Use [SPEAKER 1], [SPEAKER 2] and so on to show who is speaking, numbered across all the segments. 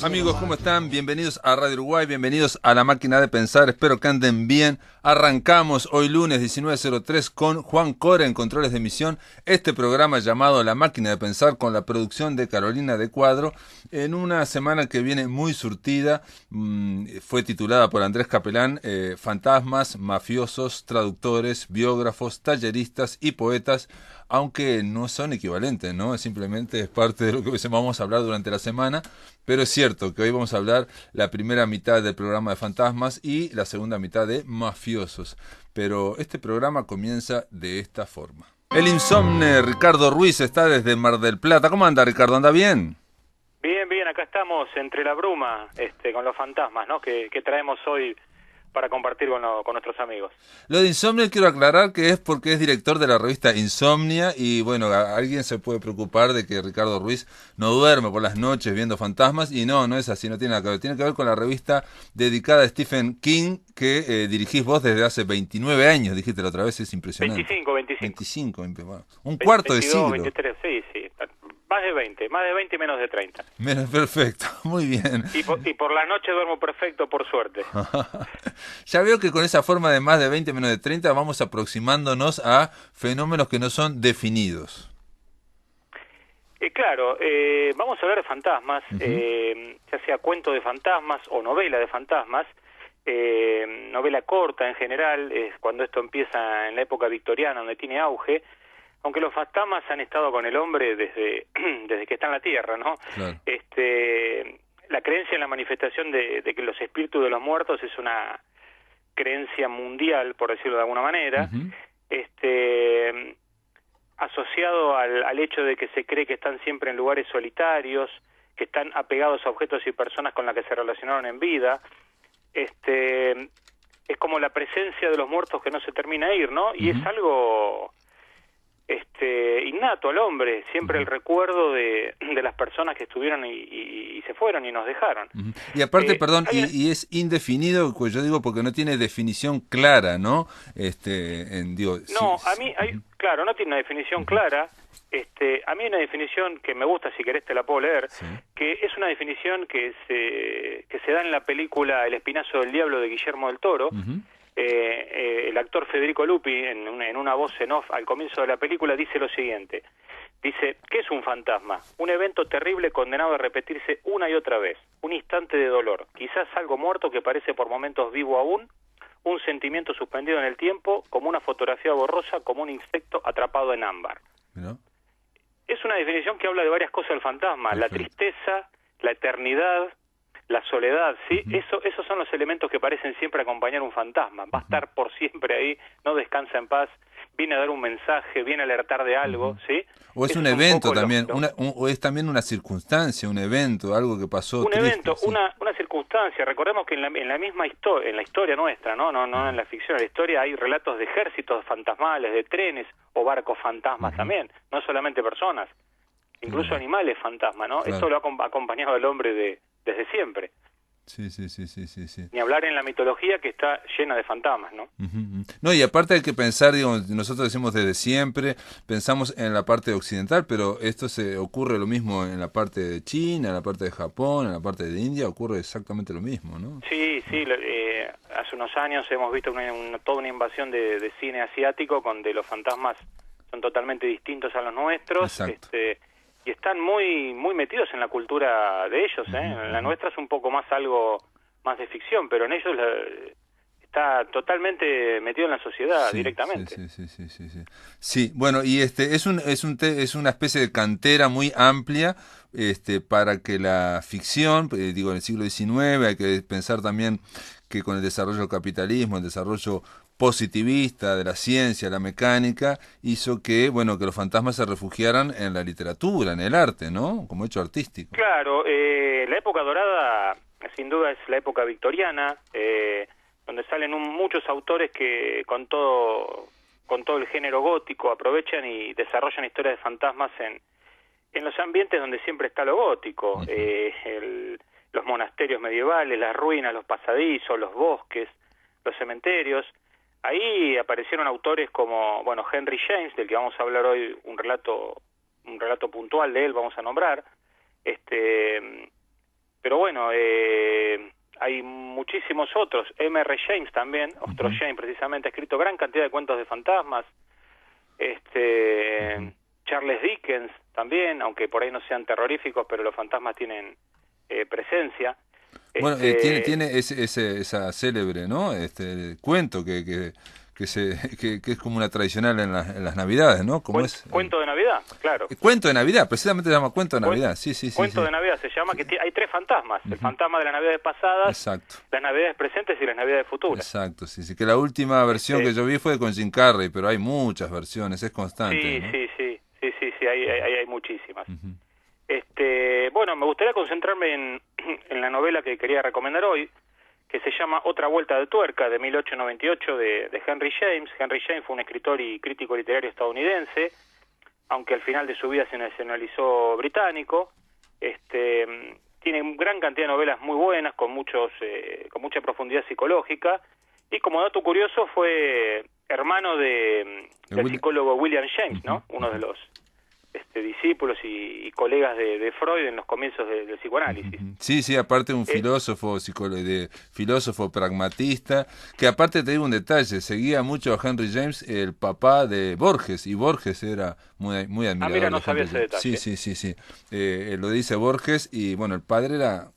[SPEAKER 1] Amigos, ¿cómo están? Bienvenidos a Radio Uruguay, bienvenidos a La Máquina de Pensar, espero que anden bien. Arrancamos hoy lunes 19:03 con Juan Core en controles de emisión, este programa llamado La Máquina de Pensar con la producción de Carolina de Cuadro, en una semana que viene muy surtida. Fue titulada por Andrés Capelán, Fantasmas, Mafiosos, Traductores, Biógrafos, Talleristas y Poetas, aunque no son equivalentes, ¿no? Simplemente es parte de lo que vamos a hablar durante la semana, pero es cierto que hoy vamos a hablar la primera mitad del programa de Fantasmas y la segunda mitad de Mafiosos, pero este programa comienza de esta forma. El insomne Ricardo Ruiz está desde Mar del Plata. ¿Cómo anda, Ricardo? ¿Anda bien?
[SPEAKER 2] Bien, bien, acá estamos entre la bruma, con los fantasmas, ¿no? Que traemos hoy para compartir con nuestros amigos.
[SPEAKER 1] Lo de Insomnia quiero aclarar que es porque es director de la revista Insomnia y bueno, alguien se puede preocupar de que Ricardo Ruiz no duerme por las noches viendo fantasmas y no es así, no tiene nada que ver. Tiene que ver con la revista dedicada a Stephen King que dirigís vos desde hace 29 años, dijiste la otra vez, es impresionante. 25, bueno, un cuarto
[SPEAKER 2] 22,
[SPEAKER 1] de siglo.
[SPEAKER 2] 23, sí. Más de 20 y menos de 30.
[SPEAKER 1] Menos, perfecto, muy bien.
[SPEAKER 2] Y por la noche duermo perfecto, por suerte.
[SPEAKER 1] Ya veo que con esa forma de más de 20, menos de 30, vamos aproximándonos a fenómenos que no son definidos.
[SPEAKER 2] Claro, vamos a hablar de fantasmas, ya sea cuento de fantasmas o novela de fantasmas, novela corta en general, es cuando esto empieza en la época victoriana, donde tiene auge, aunque los fantasmas han estado con el hombre desde que está en la Tierra, ¿no? Claro. La creencia en la manifestación de que los espíritus de los muertos es una creencia mundial, por decirlo de alguna manera, asociado al hecho de que se cree que están siempre en lugares solitarios, que están apegados a objetos y personas con las que se relacionaron en vida. Es como la presencia de los muertos que no se termina de ir, ¿no? Y es algo innato al hombre, siempre el recuerdo de las personas que estuvieron y se fueron y nos dejaron.
[SPEAKER 1] Y aparte, perdón, y es indefinido, pues yo digo porque no tiene definición clara, ¿no?
[SPEAKER 2] Claro, no tiene una definición clara. A mí hay una definición que me gusta, si querés te la puedo leer, que es una definición que se da en la película El Espinazo del Diablo de Guillermo del Toro. El actor Federico Lupi, en una voz en off al comienzo de la película, dice lo siguiente. Dice, ¿qué es un fantasma? Un evento terrible condenado a repetirse una y otra vez. Un instante de dolor. Quizás algo muerto que parece por momentos vivo aún. Un sentimiento suspendido en el tiempo, como una fotografía borrosa, como un insecto atrapado en ámbar. ¿No? Es una definición que habla de varias cosas del fantasma. Perfecto. La tristeza, la eternidad, la soledad, ¿sí? Esos son los elementos que parecen siempre acompañar un fantasma. Va a estar por siempre ahí, no descansa en paz, viene a dar un mensaje, viene a alertar de algo, ¿sí?
[SPEAKER 1] O es un evento también, o es también una circunstancia, un evento, algo que pasó.
[SPEAKER 2] Un
[SPEAKER 1] triste,
[SPEAKER 2] evento,
[SPEAKER 1] sí.
[SPEAKER 2] una circunstancia. Recordemos que en la misma historia, en la historia nuestra, no en la ficción, en la historia hay relatos de ejércitos fantasmales, de trenes o barcos fantasmas también, no solamente personas, incluso animales fantasmas, ¿no? Claro. Esto lo ha acompañado al hombre desde siempre. Sí. Ni hablar en la mitología que está llena de fantasmas, ¿no?
[SPEAKER 1] No, y aparte hay que pensar, nosotros decimos desde siempre, pensamos en la parte occidental, pero esto ocurre lo mismo en la parte de China, en la parte de Japón, en la parte de India, ocurre exactamente lo mismo, ¿no?
[SPEAKER 2] Sí, hace unos años hemos visto toda una invasión de cine asiático donde los fantasmas son totalmente distintos a los nuestros. Exacto. Y están muy metidos en la cultura de ellos, En la nuestra es un poco más algo más de ficción, pero en ellos está totalmente metido en la sociedad directamente.
[SPEAKER 1] Sí, bueno, y es una especie de cantera muy amplia para que la ficción, en el siglo XIX, hay que pensar también que con el desarrollo del capitalismo, el desarrollo positivista de la ciencia, la mecánica, hizo que los fantasmas se refugiaran en la literatura, en el arte, ¿no? Como hecho artístico.
[SPEAKER 2] Claro, la época dorada sin duda es la época victoriana, donde salen muchos autores que con todo el género gótico aprovechan y desarrollan historias de fantasmas en los ambientes donde siempre está lo gótico, los monasterios medievales, las ruinas, los pasadizos, los bosques, los cementerios. Ahí aparecieron autores como, Henry James, del que vamos a hablar hoy, un relato puntual de él vamos a nombrar, pero bueno, hay muchísimos otros. M.R. James también, otro James precisamente, ha escrito gran cantidad de cuentos de fantasmas. Charles Dickens también, aunque por ahí no sean terroríficos, pero los fantasmas tienen presencia.
[SPEAKER 1] Bueno, tiene esa célebre, ¿no? Cuento que es como una tradicional en las Navidades, ¿no?
[SPEAKER 2] Cuento de Navidad, claro.
[SPEAKER 1] Cuento de Navidad, precisamente se llama Cuento de Navidad, sí.
[SPEAKER 2] Cuento de Navidad se llama, que hay 3 fantasmas, el fantasma de las Navidades pasadas,
[SPEAKER 1] exacto,
[SPEAKER 2] las Navidades presentes y las Navidades futuras.
[SPEAKER 1] Exacto, sí, que la última versión que yo vi fue con Jim Carrey, pero hay muchas versiones, es constante.
[SPEAKER 2] Sí,
[SPEAKER 1] ¿no?
[SPEAKER 2] sí, hay muchísimas. Bueno, me gustaría concentrarme en la novela que quería recomendar hoy, que se llama Otra vuelta de tuerca, de 1898, de Henry James. Henry James fue un escritor y crítico literario estadounidense, aunque al final de su vida se nacionalizó británico. Tiene gran cantidad de novelas muy buenas, con mucha profundidad psicológica, y como dato curioso fue hermano del psicólogo William James, ¿no? Uno de los discípulos y colegas de Freud en los comienzos del psicoanálisis.
[SPEAKER 1] Sí, aparte un filósofo pragmatista, que aparte te digo un detalle, seguía mucho a Henry James, el papá de Borges, y Borges era muy admirador.
[SPEAKER 2] Mira, no
[SPEAKER 1] de
[SPEAKER 2] sabía
[SPEAKER 1] Henry
[SPEAKER 2] ese
[SPEAKER 1] James.
[SPEAKER 2] detalle.
[SPEAKER 1] Sí. Lo dice Borges, y bueno, el padre era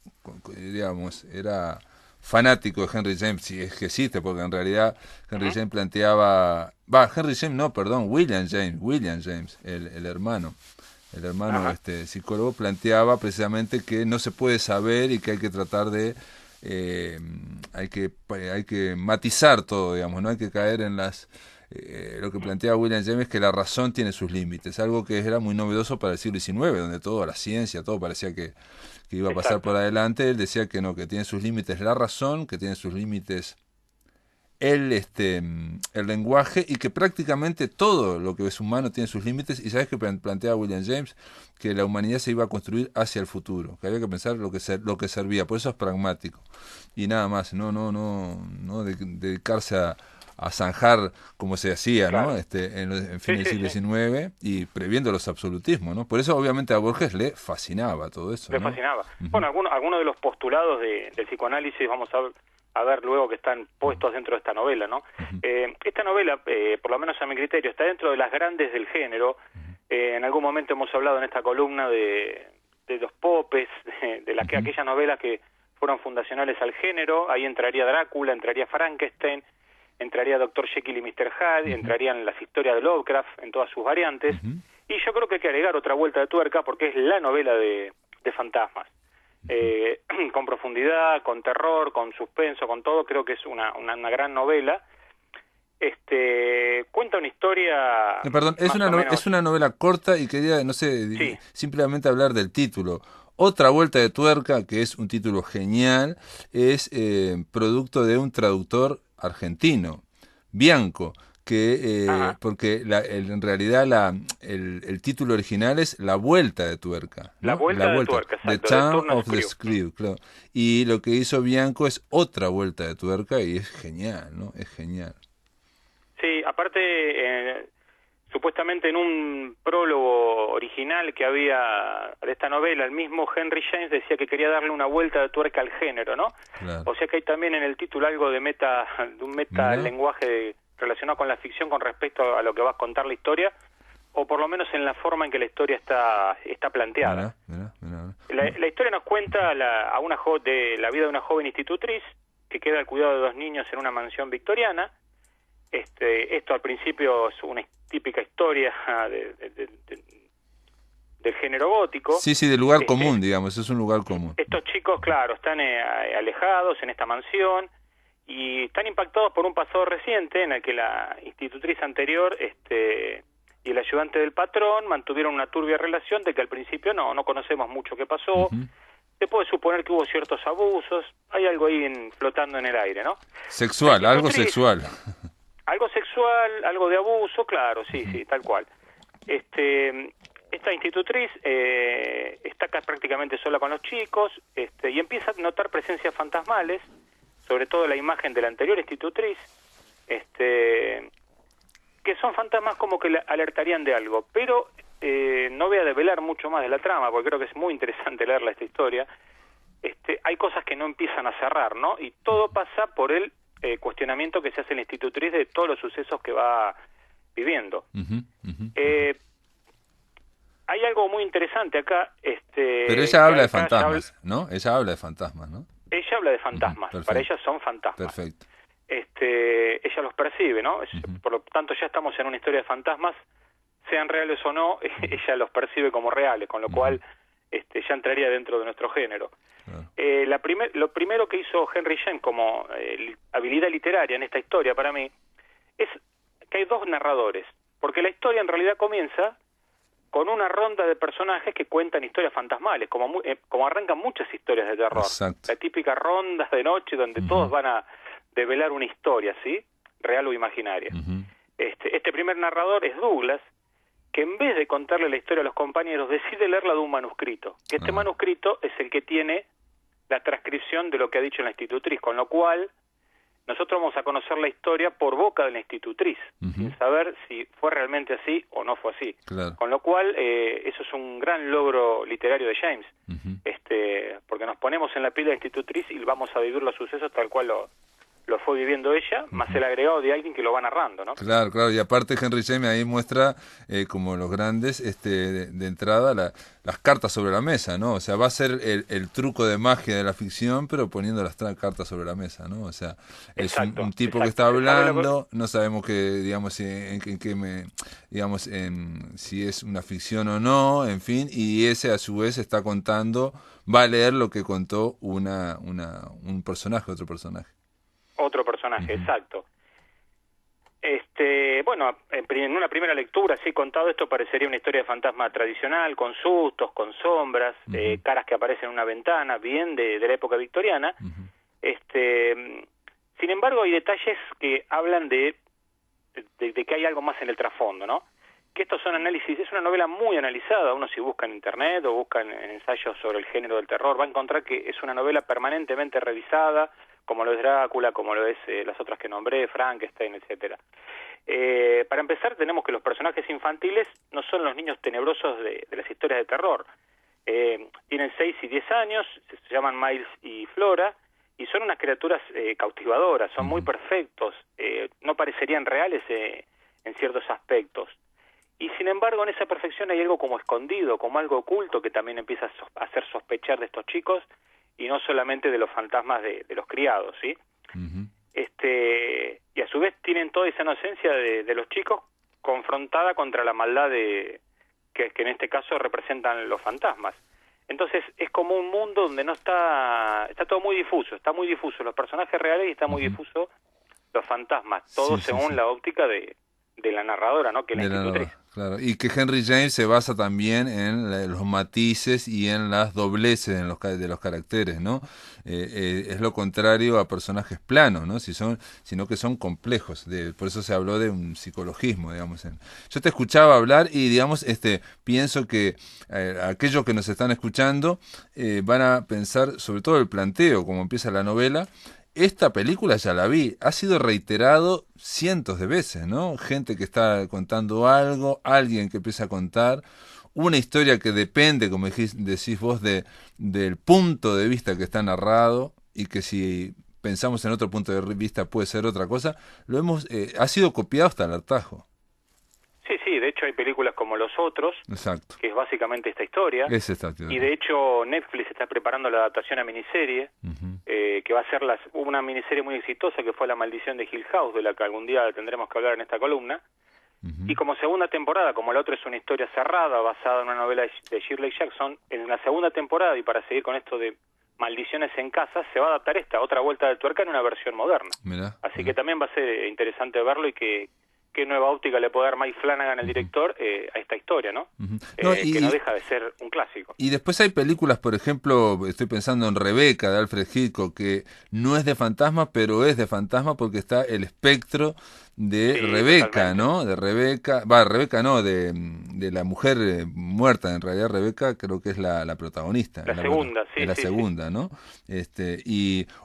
[SPEAKER 1] fanático de Henry James, si es que existe, porque en realidad Henry James William James, el hermano, psicólogo, planteaba precisamente que no se puede saber y que hay que tratar de hay que matizar todo, digamos, no hay que caer en lo que planteaba William James es que la razón tiene sus límites, algo que era muy novedoso para el siglo XIX, donde toda la ciencia, todo parecía que iba a pasar por adelante. Él decía que no, que tiene sus límites la razón, que tiene sus límites el lenguaje, y que prácticamente todo lo que es humano tiene sus límites. Y sabes que planteaba William James que la humanidad se iba a construir hacia el futuro, que había que pensar lo que servía, por eso es pragmático y nada más, no dedicarse a zanjar como se hacía, claro, ¿no? En fin del siglo XIX, y previendo los absolutismos, ¿no? Por eso obviamente a Borges le fascinaba todo eso.
[SPEAKER 2] Le fascinaba. Bueno, algunos de los postulados del psicoanálisis vamos a ver luego que están puestos dentro de esta novela, ¿no? Esta novela, por lo menos a mi criterio, está dentro de las grandes del género. En algún momento hemos hablado en esta columna de los popes, de aquellas novelas que fueron fundacionales al género. Ahí entraría Drácula, entraría Frankenstein, entraría Dr. Jekyll y Mr. Hyde, entrarían las historias de Lovecraft en todas sus variantes, y yo creo que hay que agregar otra vuelta de tuerca porque es la novela de fantasmas, con profundidad, con terror, con suspenso, con todo. Creo que es una gran novela. Cuenta una historia...
[SPEAKER 1] Perdón, es una novela corta, y quería, simplemente hablar del título. Otra vuelta de tuerca, que es un título genial, es producto de un traductor argentino, Bianco, que porque en realidad el título original es La vuelta de tuerca, ¿no?
[SPEAKER 2] La vuelta de tuerca,
[SPEAKER 1] exacto, The Turn of the Screw, claro. Y lo que hizo Bianco es otra vuelta de tuerca, y es genial, ¿no? Es genial.
[SPEAKER 2] Sí, aparte, supuestamente en un prólogo original que había de esta novela, el mismo Henry James decía que quería darle una vuelta de tuerca al género, ¿no? Claro. O sea que hay también en el título algo de un lenguaje relacionado con la ficción con respecto a lo que va a contar la historia, o por lo menos en la forma en que la historia está planteada. Mirá. La historia nos cuenta la vida de una joven institutriz que queda al cuidado de 2 niños en una mansión victoriana. Esto al principio es una típica historia del género gótico.
[SPEAKER 1] Sí, del lugar común, digamos, es un lugar común.
[SPEAKER 2] Estos chicos, claro, están alejados en esta mansión y están impactados por un pasado reciente en el que la institutriz anterior y el ayudante del patrón mantuvieron una turbia relación de que al principio no conocemos mucho qué pasó. Se puede suponer que hubo ciertos abusos, hay algo ahí flotando en el aire, ¿no?
[SPEAKER 1] Algo sexual.
[SPEAKER 2] Algo sexual, algo de abuso, claro, sí, tal cual. Esta institutriz está prácticamente sola con los chicos, y empieza a notar presencias fantasmales, sobre todo la imagen de la anterior institutriz, que son fantasmas como que le alertarían de algo, pero no voy a develar mucho más de la trama, porque creo que es muy interesante leerla esta historia. hay cosas que no empiezan a cerrar, ¿no? Y todo pasa por el cuestionamiento que se hace en la institutriz de todos los sucesos que va viviendo. Hay algo muy interesante acá.
[SPEAKER 1] Pero ella habla de fantasmas, ¿no? Ella habla de fantasmas, ¿no?
[SPEAKER 2] Ella habla de fantasmas. Para ella son fantasmas.
[SPEAKER 1] Perfecto.
[SPEAKER 2] Ella los percibe, ¿no? Por lo tanto, ya estamos en una historia de fantasmas, sean reales o no, ella los percibe como reales, con lo cual ya entraría dentro de nuestro género. Lo primero que hizo Henry James como habilidad literaria en esta historia para mí es que hay dos narradores, porque la historia en realidad comienza con una ronda de personajes que cuentan historias fantasmales, como arrancan muchas historias de terror.
[SPEAKER 1] Exacto.
[SPEAKER 2] La típica ronda de noche donde todos van a develar una historia, ¿sí? Real o imaginaria. Este primer narrador es Douglas, que en vez de contarle la historia a los compañeros, decide leerla de un manuscrito. Este manuscrito es el que tiene la transcripción de lo que ha dicho la institutriz, con lo cual nosotros vamos a conocer la historia por boca de la institutriz, sin saber si fue realmente así o no fue así.
[SPEAKER 1] Claro.
[SPEAKER 2] Con lo cual, eso es un gran logro literario de James, porque nos ponemos en la piel de la institutriz y vamos a vivir los sucesos tal cual lo fue viviendo ella, más el agregado de alguien que lo va narrando, ¿no?
[SPEAKER 1] Claro, y aparte Henry James ahí muestra, como los grandes, de entrada, las cartas sobre la mesa, ¿no? O sea, va a ser el truco de magia de la ficción, pero poniendo las cartas sobre la mesa, ¿no? O sea, es un tipo que está hablando, no sabemos digamos, si es una ficción o no, en fin, y ese a su vez está contando, va a leer lo que contó un personaje, otro personaje.
[SPEAKER 2] Otro personaje, exacto. Bueno, en una primera lectura, así contado esto, parecería una historia de fantasma tradicional, con sustos, con sombras, caras que aparecen en una ventana, bien de la época victoriana. Sin embargo, hay detalles que hablan de que hay algo más en el trasfondo, ¿no? Que estos son análisis, es una novela muy analizada. Uno, si busca en internet o busca en ensayos sobre el género del terror, va a encontrar que es una novela permanentemente revisada, como lo es Drácula, como lo es las otras que nombré, Frankenstein, etcétera. Para empezar, tenemos que los personajes infantiles no son los niños tenebrosos de las historias de terror. Tienen 6 y 10 años, se llaman Miles y Flora, y son unas criaturas cautivadoras, son muy perfectos, no parecerían reales en ciertos aspectos. Y sin embargo, en esa perfección hay algo como escondido, como algo oculto que también empieza a hacer sospechar de estos chicos, y no solamente de los fantasmas de los criados, ¿sí? Y a su vez tienen toda esa inocencia de los chicos confrontada contra la maldad que en este caso representan los fantasmas. Entonces es como un mundo donde no está todo muy difuso, los personajes reales y está muy difuso los fantasmas, todo según la óptica de la narradora, ¿no? Que la institutriz.
[SPEAKER 1] Claro, y que Henry James se basa también en los matices y en las dobleces de los caracteres, ¿no? Es lo contrario a personajes planos, ¿no? Sino que son complejos. Por eso se habló de un psicologismo, digamos. Yo te escuchaba hablar y, digamos, pienso que aquellos que nos están escuchando van a pensar, sobre todo el planteo, como empieza la novela. Esta película ya la vi, ha sido reiterado cientos de veces, ¿no? Gente que está contando algo, alguien que empieza a contar, una historia que depende, como decís vos, del punto de vista que está narrado, y que si pensamos en otro punto de vista puede ser otra cosa. Ha sido copiado hasta el hartazgo.
[SPEAKER 2] Sí, de hecho hay películas como Los Otros,
[SPEAKER 1] exacto,
[SPEAKER 2] que es básicamente esta historia, y de hecho Netflix está preparando la adaptación a miniserie, que va a ser una miniserie muy exitosa, que fue La Maldición de Hill House, de la que algún día tendremos que hablar en esta columna, y como segunda temporada, como la otra es una historia cerrada basada en una novela de Shirley Jackson, en la segunda temporada, y para seguir con esto de Maldiciones en Casa, se va a adaptar otra vuelta de tuerca en una versión moderna. Así que también va a ser interesante verlo, y qué nueva óptica le puede dar Mike Flanagan, el director, a esta historia, ¿no? Que no deja de ser un clásico.
[SPEAKER 1] Y después hay películas, por ejemplo, estoy pensando en Rebeca, de Alfred Hitchcock, que no es de fantasma, pero es de fantasma porque está el espectro de Rebeca, ¿no? De Rebeca, de la mujer muerta. En realidad Rebeca creo que es la protagonista.
[SPEAKER 2] La segunda, sí.
[SPEAKER 1] Es la segunda, ¿no?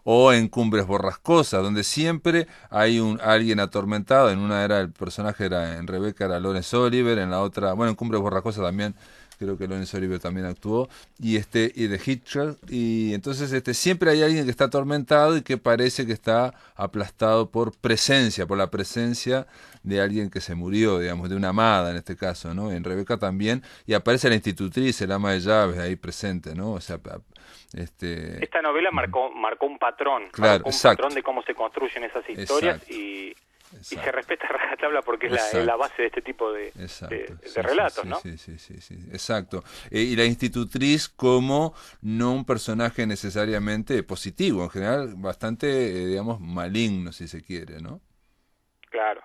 [SPEAKER 1] O en Cumbres Borrascosas, donde siempre hay alguien atormentado. En una en Rebeca era Laurence Olivier, en la otra, en Cumbres Borrascosas también creo que Lorenzo Olivier también actuó, y de Hitchcock, y entonces siempre hay alguien que está atormentado y que parece que está aplastado por la presencia de alguien que se murió, digamos, de una amada en este caso, ¿no? En Rebeca también, y aparece la institutriz, el ama de llaves ahí presente, ¿no? O sea,
[SPEAKER 2] esta novela marcó un patrón,
[SPEAKER 1] claro,
[SPEAKER 2] marcó un patrón de cómo se construyen esas historias y se respeta a rajatabla porque es la base de este tipo de relatos, ¿no?
[SPEAKER 1] Sí, exacto. Y la institutriz como no un personaje necesariamente positivo, en general bastante, digamos, maligno, si se quiere, ¿no?
[SPEAKER 2] Claro.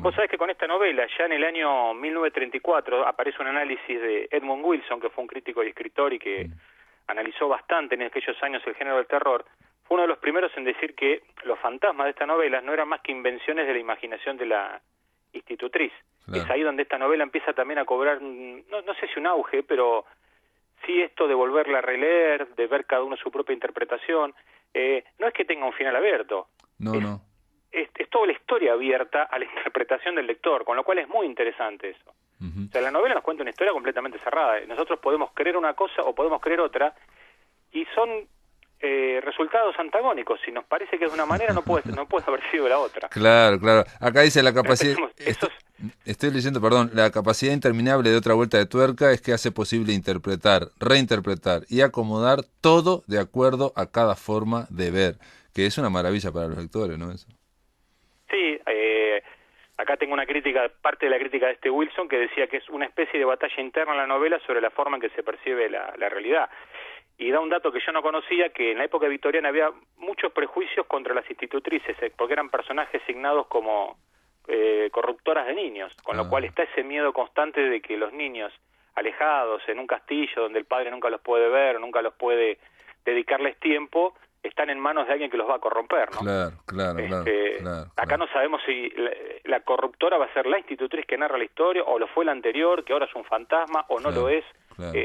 [SPEAKER 2] Vos sabés que con esta novela, ya en el año 1934, aparece un análisis de Edmund Wilson, que fue un crítico y escritor y que analizó bastante en aquellos años el género del terror. Fue uno de los primeros en decir que los fantasmas de esta novela no eran más que invenciones de la imaginación de la institutriz. Claro. Es ahí donde esta novela empieza también a cobrar, no sé si un auge, pero sí esto de volverla a releer, de ver cada uno su propia interpretación. No es que tenga un final abierto.
[SPEAKER 1] No.
[SPEAKER 2] Es toda la historia abierta a la interpretación del lector, con lo cual es muy interesante eso. O sea, la novela nos cuenta una historia completamente cerrada. Nosotros podemos creer una cosa o podemos creer otra, y son resultados antagónicos. Si nos parece que es de una manera, no puede haber sido de la otra.
[SPEAKER 1] Claro. Acá dice la capacidad... Estoy leyendo, la capacidad interminable de otra vuelta de tuerca es que hace posible interpretar, reinterpretar y acomodar todo de acuerdo a cada forma de ver, que es una maravilla para los lectores, ¿no? Eso.
[SPEAKER 2] Sí, acá tengo una crítica, parte de la crítica de Wilson, que decía que es una especie de batalla interna en la novela sobre la forma en que se percibe la realidad. Y da un dato que yo no conocía, que en la época victoriana había muchos prejuicios contra las institutrices, porque eran personajes signados como corruptoras de niños, con lo cual está ese miedo constante de que los niños alejados en un castillo donde el padre nunca los puede ver, nunca los puede dedicarles tiempo, están en manos de alguien que los va a corromper, ¿no?
[SPEAKER 1] Claro.
[SPEAKER 2] Acá no sabemos si la corruptora va a ser la institutriz que narra la historia, o lo fue la anterior, que ahora es un fantasma, o no lo es.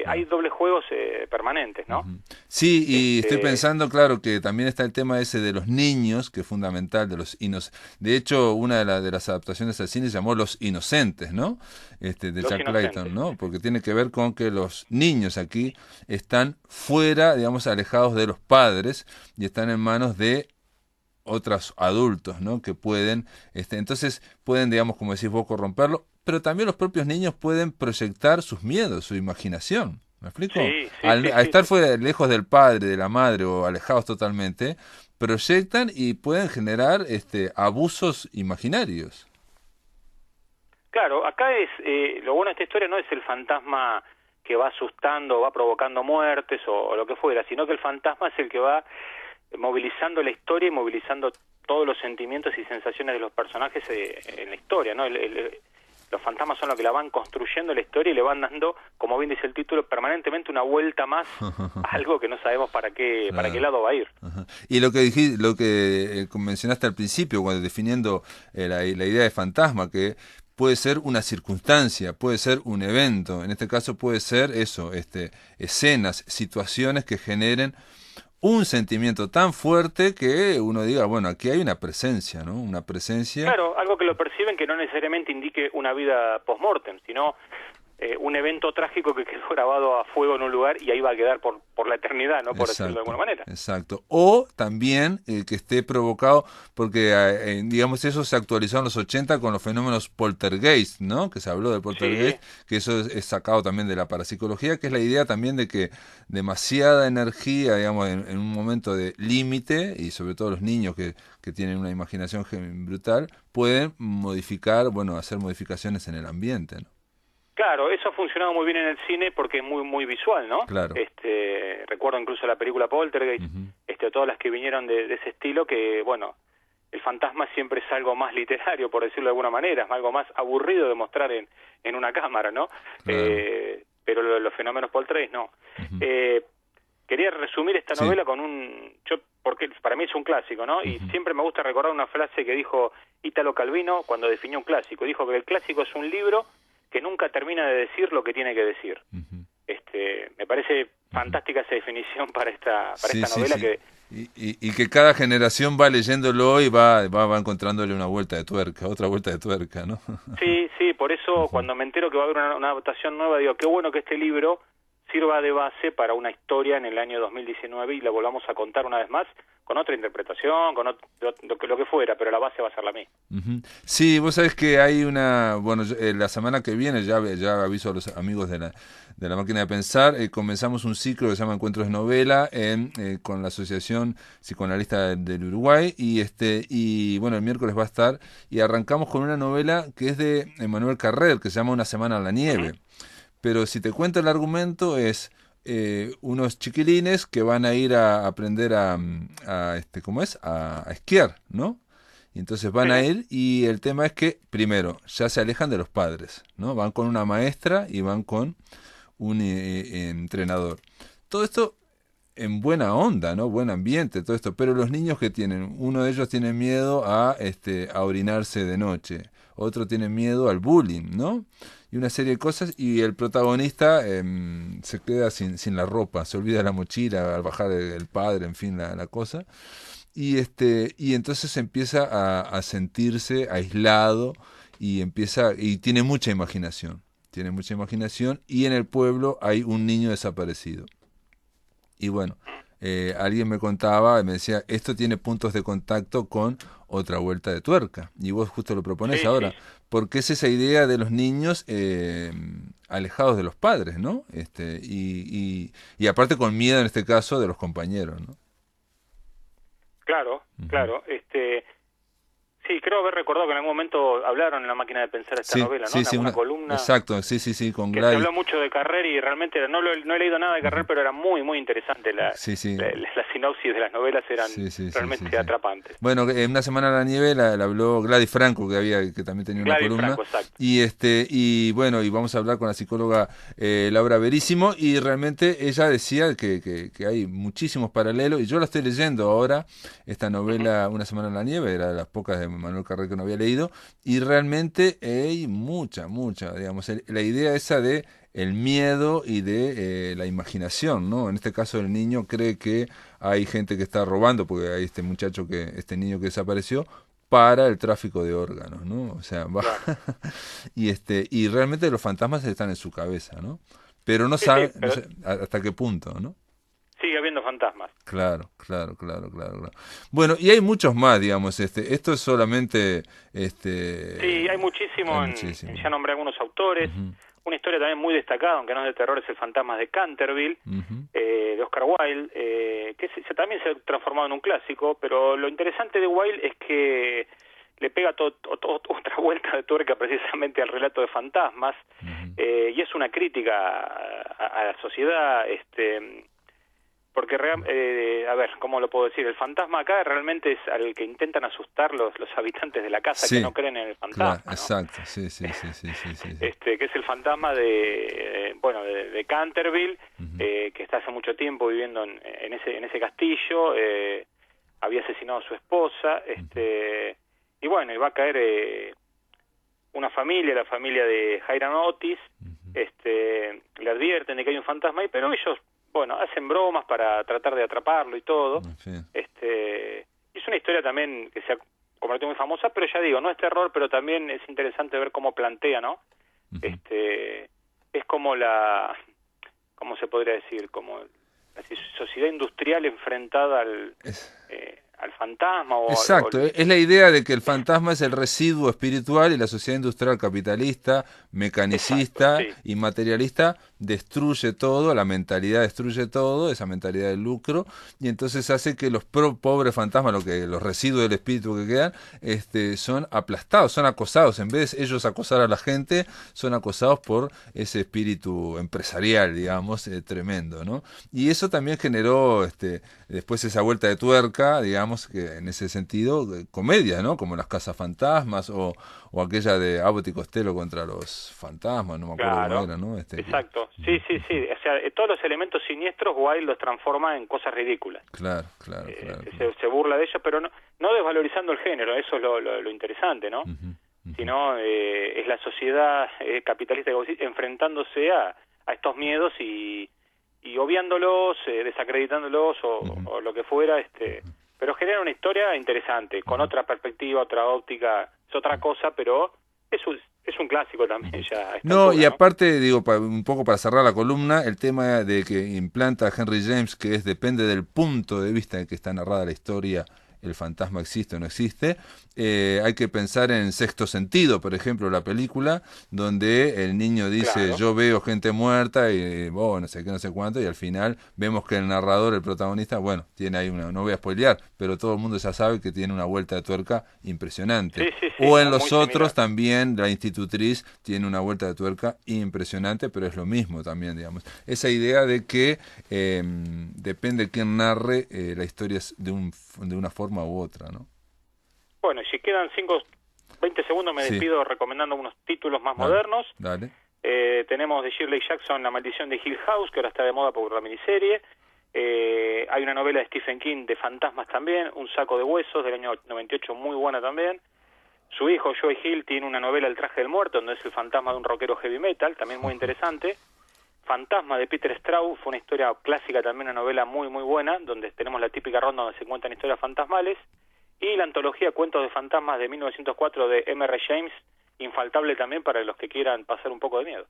[SPEAKER 2] Hay dobles juegos permanentes, ¿no?
[SPEAKER 1] Sí, y estoy pensando, claro, que también está el tema ese de los niños, que es fundamental, de hecho, una de las adaptaciones al cine se llamó Los Inocentes, ¿no? De Jack Clayton, ¿no? Porque tiene que ver con que los niños aquí están fuera, digamos, alejados de los padres y están en manos de otros adultos, ¿no? Que pueden, entonces pueden, digamos, como decís vos, corromperlo, pero también los propios niños pueden proyectar sus miedos, su imaginación. ¿Me explico? Al estar fuera, lejos del padre, de la madre o alejados totalmente, proyectan y pueden generar abusos imaginarios.
[SPEAKER 2] Claro, acá lo bueno de esta historia no es el fantasma que va asustando, va provocando muertes o lo que fuera, sino que el fantasma es el que va movilizando la historia y movilizando todos los sentimientos y sensaciones de los personajes en la historia, ¿no? Los fantasmas son los que la van construyendo la historia y le van dando, como bien dice el título, permanentemente una vuelta más a algo que no sabemos para qué lado va a ir.
[SPEAKER 1] Y lo que mencionaste al principio, cuando definiendo la idea de fantasma, que puede ser una circunstancia, puede ser un evento, en este caso puede ser eso, escenas, situaciones que generen un sentimiento tan fuerte que uno diga, bueno, aquí hay una presencia, ¿no? Una presencia...
[SPEAKER 2] Claro, algo que lo perciben que no necesariamente indique una vida post-mortem, sino un evento trágico que quedó grabado a fuego en un lugar y ahí va a quedar por la eternidad, ¿no? Por decirlo de alguna manera.
[SPEAKER 1] Exacto. O también que esté provocado, porque digamos eso se actualizó en los 80 con los fenómenos poltergeist, ¿no? Que se habló de poltergeist, que eso es sacado también de la parapsicología, que es la idea también de que demasiada energía, digamos, en un momento de límite, y sobre todo los niños que tienen una imaginación brutal, pueden modificar, hacer modificaciones en el ambiente, ¿no?
[SPEAKER 2] Claro, eso ha funcionado muy bien en el cine porque es muy visual, ¿no?
[SPEAKER 1] Claro.
[SPEAKER 2] Recuerdo incluso la película Poltergeist, todas las que vinieron de ese estilo, que bueno, el fantasma siempre es algo más literario, por decirlo de alguna manera, es algo más aburrido de mostrar en una cámara, ¿no? Claro. Pero los fenómenos Poltergeist no. Quería resumir esta novela con porque para mí es un clásico, ¿no? Y siempre me gusta recordar una frase que dijo Italo Calvino cuando definió un clásico. Dijo que el clásico es un libro que nunca termina de decir lo que tiene que decir. Me parece fantástica esa definición para esta novela. Que
[SPEAKER 1] Y que cada generación va leyéndolo y va encontrándole una vuelta de tuerca, otra vuelta de tuerca, ¿no?
[SPEAKER 2] Sí, sí, por eso cuando me entero que va a haber una adaptación nueva, digo, qué bueno que este libro sirva de base para una historia en el año 2019 y la volvamos a contar una vez más con otra interpretación, con lo que fuera, pero la base va a ser la misma.
[SPEAKER 1] Sí, vos sabés que hay la semana que viene, ya aviso a los amigos de la máquina de pensar, comenzamos un ciclo que se llama Encuentros de Novela con la Asociación Psicoanalista del Uruguay y bueno, el miércoles va a estar y arrancamos con una novela que es de Emmanuel Carrère, que se llama Una semana en la nieve. Pero si te cuento el argumento es unos chiquilines que van a ir a aprender ¿cómo es? A esquiar, ¿no? Y entonces van a ir y el tema es que, primero, ya se alejan de los padres, ¿no? Van con una maestra y van con un entrenador. Todo esto en buena onda, ¿no? Buen ambiente, todo esto. Pero los niños que tienen, uno de ellos tiene miedo a orinarse de noche, otro tiene miedo al bullying, ¿no? Y una serie de cosas, y el protagonista se queda sin la ropa, se olvida la mochila al bajar el padre, en fin, la cosa. Y entonces empieza a sentirse aislado y tiene mucha imaginación. Tiene mucha imaginación y en el pueblo hay un niño desaparecido. Y bueno, alguien me contaba, me decía, esto tiene puntos de contacto con otra vuelta de tuerca. Y vos justo lo proponés ahora. Sí. Porque es esa idea de los niños alejados de los padres, ¿no? Y aparte con miedo en este caso de los compañeros, ¿no?
[SPEAKER 2] Claro, claro. Sí, creo haber recordado que en algún momento hablaron en la máquina de pensar esta novela, ¿no?
[SPEAKER 1] Sí,
[SPEAKER 2] una columna.
[SPEAKER 1] Exacto, sí, con
[SPEAKER 2] que
[SPEAKER 1] Gladys.
[SPEAKER 2] Se habló mucho de Carrère y realmente no he leído nada de Carrère, pero era muy, muy interesante. La sinopsis de las novelas eran realmente atrapantes.
[SPEAKER 1] Bueno, en Una semana en la nieve la habló Gladys Franco, que también tenía una columna.
[SPEAKER 2] Franco, exacto.
[SPEAKER 1] Y bueno, y vamos a hablar con la psicóloga Laura Verísimo, y realmente ella decía que hay muchísimos paralelos, y yo la estoy leyendo ahora, esta novela Una semana en la nieve, era de las pocas de Manuel Carrère que no había leído, y realmente hay mucha, digamos, la idea esa de el miedo y de la imaginación, ¿no? En este caso el niño cree que hay gente que está robando, porque hay este niño que desapareció, para el tráfico de órganos, ¿no? O sea, y realmente los fantasmas están en su cabeza, ¿no? Pero no sabe hasta qué punto, ¿no?
[SPEAKER 2] Sigue habiendo fantasmas.
[SPEAKER 1] Claro. Bueno, y hay muchos más, digamos, esto es solamente...
[SPEAKER 2] Sí, hay muchísimo. Ya nombré algunos autores. Una historia también muy destacada, aunque no es de terror, es El fantasma de Canterville, de Oscar Wilde, que también se ha transformado en un clásico, pero lo interesante de Wilde es que le pega otra vuelta de tuerca precisamente al relato de fantasmas, y es una crítica a la sociedad, porque, a ver, ¿cómo lo puedo decir? El fantasma acá realmente es al que intentan asustar los habitantes de la casa que no creen en el fantasma.
[SPEAKER 1] Claro, exacto, sí.
[SPEAKER 2] Que es el fantasma de Canterville, que está hace mucho tiempo viviendo en ese castillo, había asesinado a su esposa, y bueno, y va a caer una familia, la familia de Hiram Otis, le advierten de que hay un fantasma ahí, pero ellos hacen bromas para tratar de atraparlo y todo. Es una historia también que se ha convertido muy famosa, pero ya digo, no es terror, pero también es interesante ver cómo plantea, ¿no? Es como ¿cómo se podría decir? Como la sociedad industrial enfrentada al fantasma.
[SPEAKER 1] Exacto, es la idea de que el fantasma es el residuo espiritual y la sociedad industrial capitalista, mecanicista y materialista destruye todo, la mentalidad destruye todo, esa mentalidad del lucro, y entonces hace que los pobres fantasmas, los residuos del espíritu que quedan, son aplastados, son acosados. En vez de ellos acosar a la gente, son acosados por ese espíritu empresarial, digamos, tremendo, ¿no? Y eso también generó después esa vuelta de tuerca, digamos, que en ese sentido, comedia, ¿no? Como Las Casas Fantasmas o aquella de Abbott y Costello contra los fantasmas, no me acuerdo cómo era, ¿no?
[SPEAKER 2] Exacto, sí. O sea, todos los elementos siniestros Wilde los transforma en cosas ridículas.
[SPEAKER 1] Claro.
[SPEAKER 2] Se burla de ellos, pero no desvalorizando el género, eso es lo interesante, ¿no? Sino es la sociedad capitalista enfrentándose a estos miedos y y obviándolos, desacreditándolos o lo que fuera, pero genera una historia interesante, con otra perspectiva, otra óptica, es otra cosa, pero es un clásico también ya. A esta
[SPEAKER 1] No,
[SPEAKER 2] altura,
[SPEAKER 1] y
[SPEAKER 2] ¿no?
[SPEAKER 1] aparte, digo, un poco para cerrar la columna, el tema de que implanta Henry James, que depende del punto de vista en que está narrada la historia, el fantasma existe o no existe. Hay que pensar en Sexto Sentido, por ejemplo, la película, donde el niño dice,
[SPEAKER 2] Claro.
[SPEAKER 1] yo veo gente muerta y no sé qué, no sé cuánto, y al final vemos que el narrador, el protagonista, bueno, tiene ahí no voy a spoilear, pero todo el mundo ya sabe que tiene una vuelta de tuerca impresionante.
[SPEAKER 2] Sí, sí, sí,
[SPEAKER 1] O en
[SPEAKER 2] muy
[SPEAKER 1] los otros
[SPEAKER 2] similar.
[SPEAKER 1] también la institutriz tiene una vuelta de tuerca impresionante, pero es lo mismo también, digamos. Esa idea de que depende quién narre, la historia es de una forma u otra, ¿no?
[SPEAKER 2] Bueno, y si quedan 20 segundos, me
[SPEAKER 1] Sí,
[SPEAKER 2] despido recomendando unos títulos más
[SPEAKER 1] dale,
[SPEAKER 2] modernos.
[SPEAKER 1] dale.
[SPEAKER 2] Tenemos de Shirley Jackson La maldición de Hill House, que ahora está de moda por la miniserie. Hay una novela de Stephen King de fantasmas también, Un saco de huesos, del año 98, muy buena también. Su hijo, Joey Hill, tiene una novela El traje del muerto, donde es el fantasma de un rockero heavy metal, también muy interesante. Fantasma de Peter Straub, fue una historia clásica, también una novela muy muy buena, donde tenemos la típica ronda donde se cuentan historias fantasmales. Y la antología Cuentos de fantasmas de 1904 de M.R. James, infaltable también para los que quieran pasar un poco de miedo.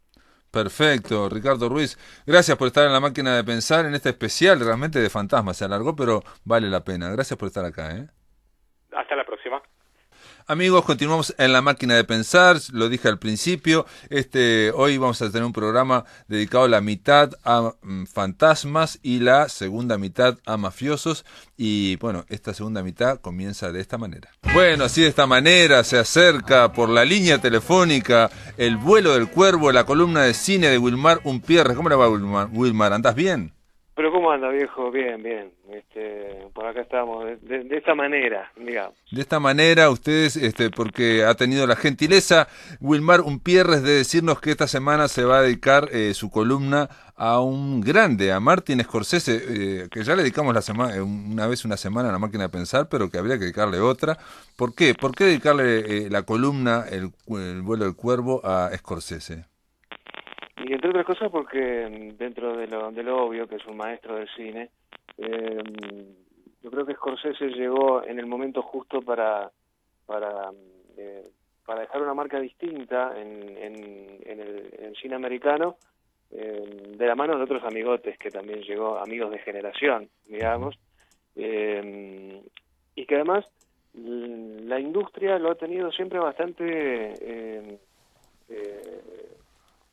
[SPEAKER 1] Perfecto, Ricardo Ruiz. Gracias por estar en la máquina de pensar en este especial realmente de fantasmas. Se alargó, pero vale la pena. Gracias por estar acá, ¿eh?
[SPEAKER 2] Hasta la próxima.
[SPEAKER 1] Amigos, continuamos en la máquina de pensar, lo dije al principio, hoy vamos a tener un programa dedicado a la mitad a fantasmas y la segunda mitad a mafiosos, y bueno, esta segunda mitad comienza de esta manera. Bueno, así de esta manera se acerca por la línea telefónica El vuelo del cuervo, la columna de cine de Wilmar Umpierre. ¿Cómo le va, Wilmar? Wilmar, ¿andás bien?
[SPEAKER 3] Pero ¿cómo anda, viejo? Bien, bien. Por acá estamos, de esta manera, digamos.
[SPEAKER 1] De esta manera, ustedes, porque ha tenido la gentileza, Wilmar Umpierres, de decirnos que esta semana se va a dedicar su columna a un grande, a Martin Scorsese, que ya le dedicamos una semana a la máquina de pensar, pero que habría que dedicarle otra. ¿Por qué? ¿Por qué dedicarle la columna el vuelo del cuervo a Scorsese?
[SPEAKER 3] Y entre otras cosas porque dentro de lo obvio, que es un maestro del cine, yo creo que Scorsese llegó en el momento justo para dejar una marca distinta en el cine americano, de la mano de otros amigotes que también llegó, amigos de generación, digamos, y que además la industria lo ha tenido siempre bastante,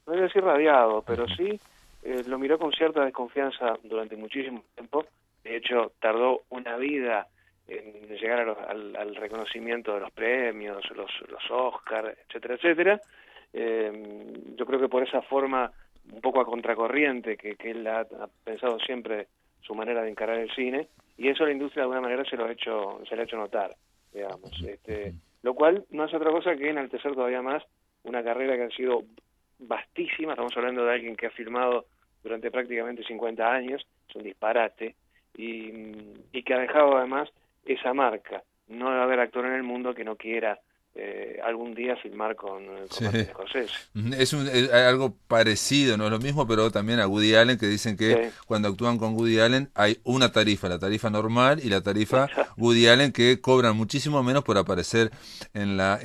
[SPEAKER 3] no voy a decir radiado, pero sí lo miró con cierta desconfianza durante muchísimo tiempo. De hecho, tardó una vida en llegar al reconocimiento de los premios, los Oscar, etcétera, etcétera. Yo creo que por esa forma, un poco a contracorriente, que él ha pensado siempre su manera de encarar el cine, y eso la industria de alguna manera se le ha hecho notar, digamos. Lo cual no hace otra cosa que enaltecer todavía más una carrera que ha sido vastísima. Estamos hablando de alguien que ha filmado durante prácticamente 50 años, es un disparate, y que ha dejado además esa marca. No debe haber actor en el mundo que no quiera algún día filmar con
[SPEAKER 1] Sí.
[SPEAKER 3] Martin Scorsese.
[SPEAKER 1] Es algo parecido, no es lo mismo, pero también a Woody Allen, que dicen que
[SPEAKER 3] Sí.
[SPEAKER 1] cuando actúan con Woody Allen hay una tarifa, la tarifa normal y la tarifa Woody Allen, que cobran muchísimo menos por aparecer en las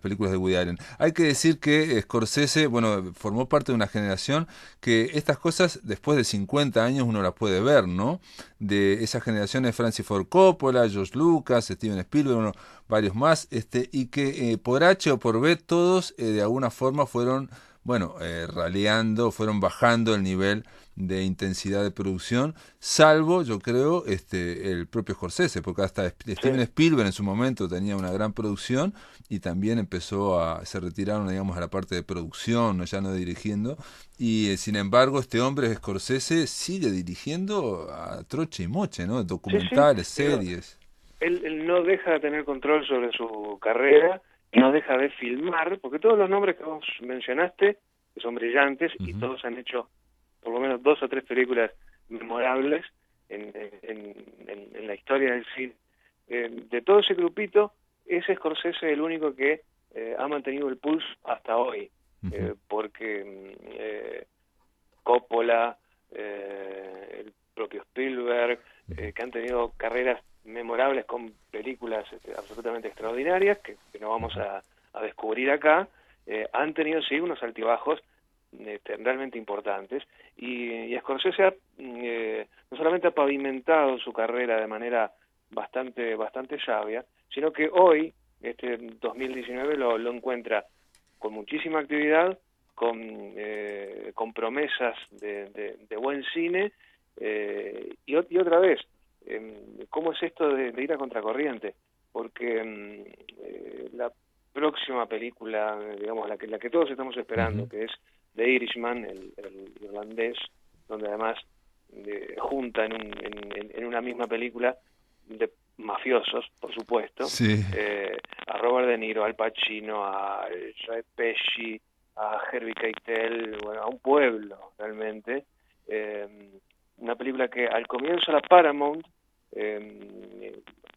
[SPEAKER 1] películas de Woody Allen. Hay que decir que Scorsese, bueno, formó parte de una generación que estas cosas después de 50 años uno las puede ver, ¿no? De esa generación de Francis Ford Coppola, George Lucas, Steven Spielberg, bueno, varios más, y que por H o por B todos de alguna forma fueron, bueno, raleando, fueron bajando el nivel de intensidad de producción, salvo, yo creo, el propio Scorsese, porque hasta Steven Spielberg en su momento tenía una gran producción y también se retiraron, digamos, a la parte de producción, ya no dirigiendo, y sin embargo este hombre, Scorsese, sigue dirigiendo a troche y moche, ¿no? Documentales,
[SPEAKER 3] Sí. Digo,
[SPEAKER 1] series.
[SPEAKER 3] él no deja de tener control sobre su carrera, no deja de filmar, porque todos los nombres que vos mencionaste que son brillantes, y todos han hecho por lo menos 2 o 3 películas memorables en la historia del cine. De todo ese grupito, es Scorsese el único que ha mantenido el pulso hasta hoy, porque Coppola, el propio Spielberg, que han tenido carreras memorables con películas absolutamente extraordinarias, que no vamos a descubrir acá, han tenido sí unos altibajos realmente importantes, y Scorsese no solamente ha pavimentado su carrera de manera bastante sabia, sino que hoy, 2019, lo encuentra con muchísima actividad, con promesas de buen cine, y otra vez, ¿cómo es esto de ir a contracorriente? Porque la próxima película, digamos, la que todos estamos esperando, que es The Irishman, el irlandés, donde además junta en una misma película de mafiosos, por supuesto,
[SPEAKER 1] sí,
[SPEAKER 3] a Robert De Niro, Al Pacino, a Joe Pesci, a Harvey Keitel, bueno, a un pueblo realmente. Una película que al comienzo la Paramount,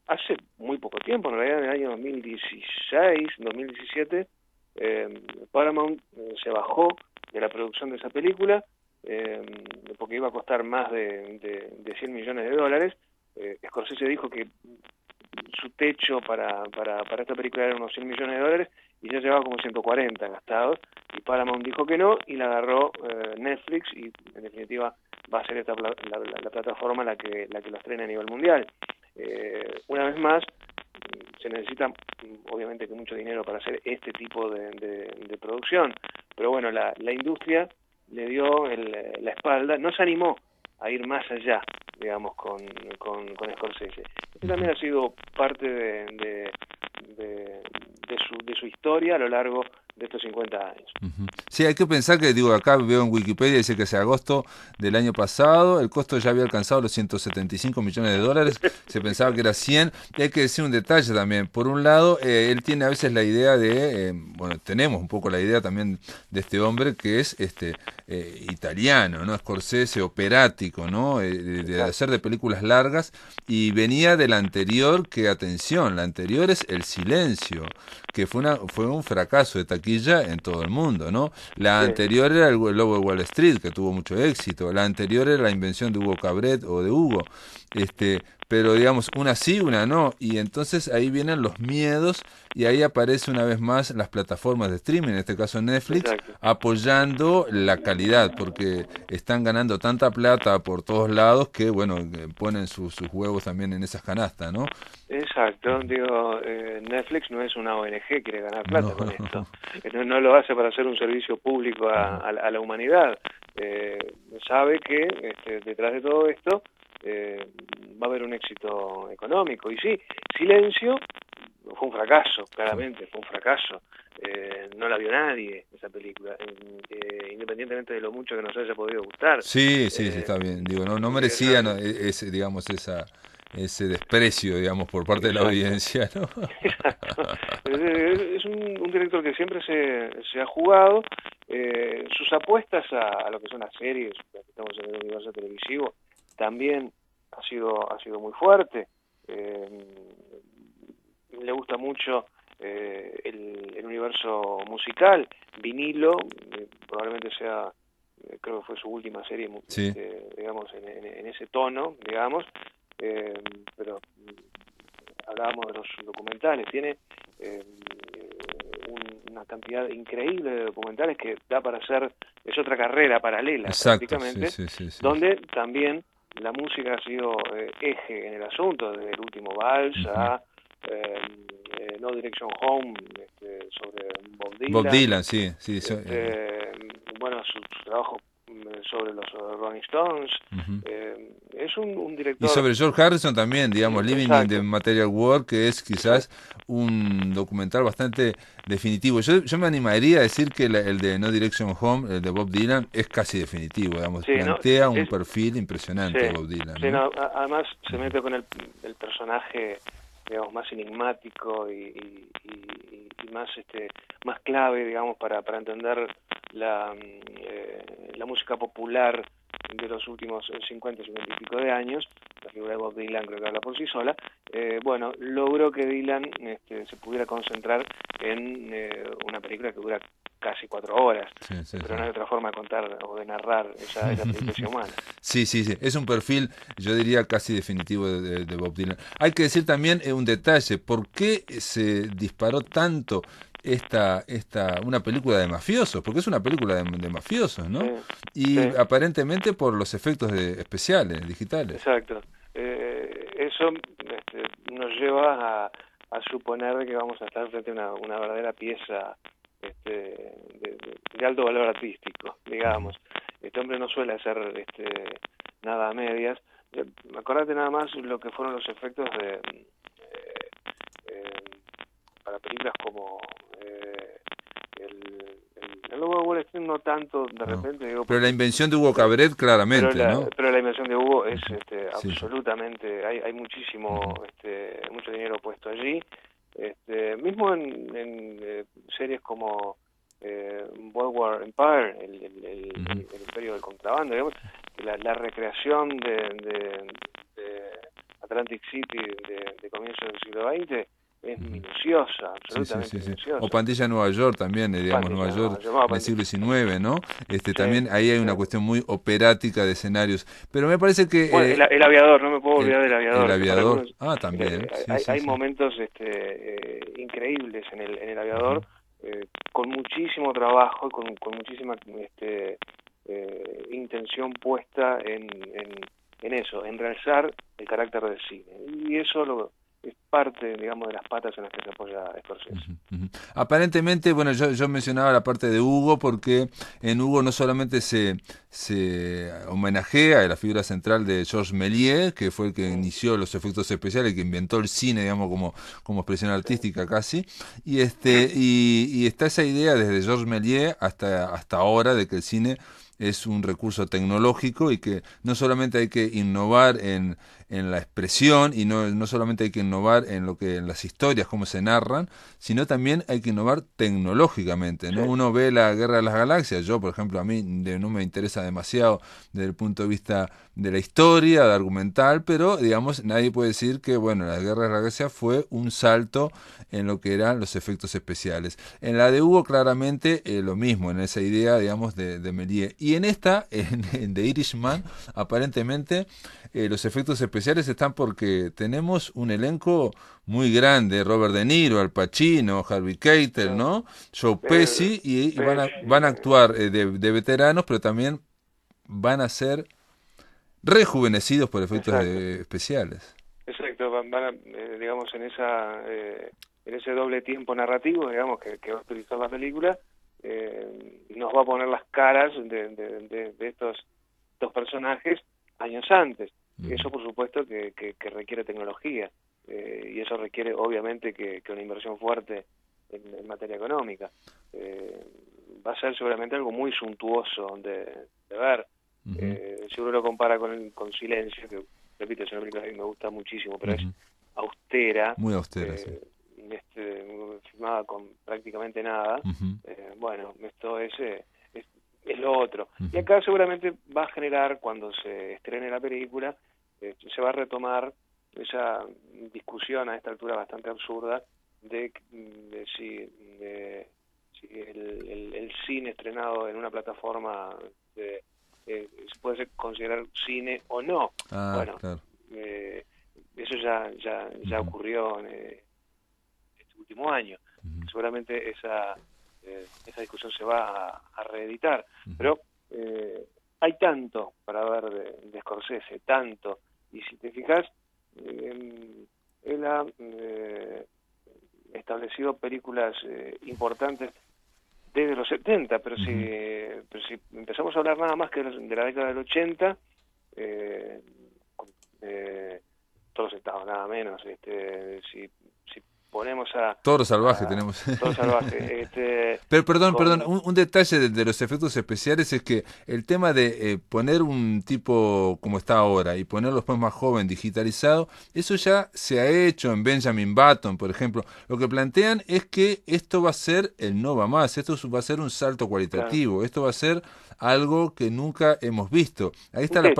[SPEAKER 3] hace muy poco tiempo, en realidad en el año 2016, 2017, Paramount se bajó de la producción de esa película, porque iba a costar más de $100 millones. Scorsese dijo que su techo para esta película era unos $100 millones, y ya llevaba como 140 gastados, y Paramount dijo que no, y la agarró Netflix, y en definitiva va a ser esta la plataforma la que lo estrene a nivel mundial. Una vez más, se necesita obviamente que mucho dinero para hacer este tipo de producción, pero bueno, la industria le dio la espalda, no se animó a ir más allá, digamos, con Scorsese. Este también ha sido parte de su historia a lo largo de estos 50 años.
[SPEAKER 1] Sí, hay que pensar que, digo, acá veo en Wikipedia, dice que hace agosto del año pasado, el costo ya había alcanzado los $175 millones, se pensaba que era 100, y hay que decir un detalle también, por un lado, él tiene a veces la idea bueno, tenemos un poco la idea también de este hombre que es italiano, ¿no? Scorsese, operático, ¿no? De hacer de películas largas, y venía de la anterior, que atención, la anterior es El Silencio, que fue un fracaso de taquilla en todo el mundo, ¿no? La anterior era El Lobo de Wall Street, que tuvo mucho éxito. La anterior era La Invención de Hugo Cabret o de Hugo. Pero digamos, una sí, una no. Y entonces ahí vienen los miedos, y ahí aparece una vez más las plataformas de streaming, en este caso Netflix, apoyando la calidad, porque están ganando tanta plata por todos lados que, bueno, ponen sus huevos también en esas canastas, ¿no?
[SPEAKER 3] Exacto, digo, Netflix no es una ONG, quiere ganar plata con esto. No lo hace para hacer un servicio público a la humanidad. Sabe que detrás de todo esto va a haber un éxito económico. Y sí, Silencio fue un fracaso, claramente, fue un fracaso. No la vio nadie, esa película, independientemente de lo mucho que nos haya podido gustar.
[SPEAKER 1] Sí, está bien. Digo, no merecía, digamos, ese desprecio, digamos, por parte de la audiencia, ¿no?
[SPEAKER 3] Exacto. Es un director que siempre se ha jugado. Sus apuestas a lo que son las series, que estamos en el universo televisivo, también ha sido muy fuerte. Le gusta mucho el universo musical. Vinilo, probablemente sea, creo que fue su última serie, digamos, en ese tono, digamos, pero hablábamos de los documentales. Tiene una cantidad increíble de documentales que da para hacer, es otra carrera paralela.
[SPEAKER 1] Exacto,
[SPEAKER 3] prácticamente, donde también la música ha sido eje en el asunto, desde El Último Vals a No Direction Home, sobre Bob Dylan.
[SPEAKER 1] Bob Dylan, sí.
[SPEAKER 3] Bueno, su trabajo sobre los Rolling Stones. Es un director...
[SPEAKER 1] Y sobre George Harrison también, digamos, Living in the Material World, que es quizás un documental bastante definitivo. Yo me animaría a decir que el de No Direction Home, el de Bob Dylan, es casi definitivo, digamos, plantea un perfil impresionante de Bob Dylan, ¿no?
[SPEAKER 3] Además se mete con el personaje, digamos, más enigmático y más clave, digamos, para entender la música popular de los últimos 50 y pico de años. La figura de Bob Dylan creo que habla por sí sola. Bueno, logró que Dylan se pudiera concentrar en una película que dura casi 4 horas,
[SPEAKER 1] sí,
[SPEAKER 3] pero no hay otra forma de contar o de narrar esa experiencia humana.
[SPEAKER 1] Sí, es un perfil, yo diría, casi definitivo de Bob Dylan. Hay que decir también un detalle, ¿por qué se disparó tanto una película de mafiosos? Porque es una película de mafiosos, ¿no? Y aparentemente por los efectos especiales, digitales.
[SPEAKER 3] Exacto. Eso nos lleva a suponer que vamos a estar frente a una verdadera pieza de alto valor artístico, digamos. Este hombre no suele hacer nada a medias. Acordate nada más lo que fueron los efectos para películas como el Lobo de Wall Street, no tanto de repente. Digo,
[SPEAKER 1] pero la invención de Hugo Cabret, claramente, ¿no?
[SPEAKER 3] Pero la invención de Hugo es absolutamente, hay muchísimo, mucho dinero puesto allí. Mismo en series como Boardwalk Empire, el imperio del contrabando, digamos, la recreación de Atlantic City de comienzos del siglo XX es minuciosa, absolutamente minuciosa.
[SPEAKER 1] O Pandilla Nueva York también, digamos, Nueva York del siglo XIX, ¿no? También ahí hay una cuestión muy operática de escenarios. Pero me parece que...
[SPEAKER 3] Bueno, el aviador, no me puedo olvidar del aviador.
[SPEAKER 1] El aviador, también.
[SPEAKER 3] Hay momentos increíbles en el aviador, con muchísimo trabajo y con muchísima intención puesta en eso, en realzar el carácter del cine. Y eso es parte, digamos, de las patas en las que se apoya Scorsese.
[SPEAKER 1] Aparentemente, bueno, yo mencionaba la parte de Hugo porque en Hugo no solamente se homenajea a la figura central de Georges Méliès, que fue el que inició los efectos especiales, que inventó el cine, digamos, como expresión artística casi, y está esa idea desde Georges Méliès hasta ahora de que el cine es un recurso tecnológico y que no solamente hay que innovar en la expresión y no solamente hay que innovar en las historias, cómo se narran, sino también hay que innovar tecnológicamente, ¿no? Uno ve la Guerra de las Galaxias, yo por ejemplo a mí no me interesa demasiado desde el punto de vista de la historia, de argumental, pero digamos nadie puede decir que bueno, la Guerra de las Galaxias fue un salto en lo que eran los efectos especiales. En la de Hugo claramente lo mismo, en esa idea digamos de Méliès. Y en The Irishman, aparentemente los efectos especiales están porque tenemos un elenco muy grande, Robert De Niro, Al Pacino, Harvey Keitel, ¿no? Joe Pesci, y van a actuar de veteranos, pero también van a ser rejuvenecidos por efectos especiales.
[SPEAKER 3] Exacto, van a, digamos, en ese doble tiempo narrativo, digamos, que va a utilizar la película, nos va a poner las caras de estos dos personajes años antes. Eso por supuesto que requiere tecnología, y eso requiere obviamente que una inversión fuerte en materia económica. Va a ser seguramente algo muy suntuoso de ver. Si uno lo compara con Silencio, que repito, es una película que me gusta muchísimo, pero es austera,
[SPEAKER 1] muy austera, sí.
[SPEAKER 3] Filmada con prácticamente nada. Bueno, esto es lo otro. Y acá seguramente va a generar, cuando se estrene la película, se va a retomar esa discusión a esta altura bastante absurda de si el cine estrenado en una plataforma se puede considerar cine o no. Bueno, claro. Eso ya ocurrió en este último año. Seguramente esa discusión se va a reeditar, pero hay tanto para ver de Scorsese, tanto, y si te fijas, él ha establecido películas importantes desde los 70, pero si empezamos a hablar nada más que de la década del 80, Toro Sentado, nada menos, si ponemos a...
[SPEAKER 1] Toro Salvaje tenemos.
[SPEAKER 3] Toro Salvaje.
[SPEAKER 1] Pero perdón, un detalle de los efectos especiales es que el tema de poner un tipo como está ahora y ponerlo después más joven, digitalizado, eso ya se ha hecho en Benjamin Button, por ejemplo. Lo que plantean es que esto va a ser el no va más, esto va a ser un salto cualitativo, claro. Esto va a ser algo que nunca hemos visto. Ahí está la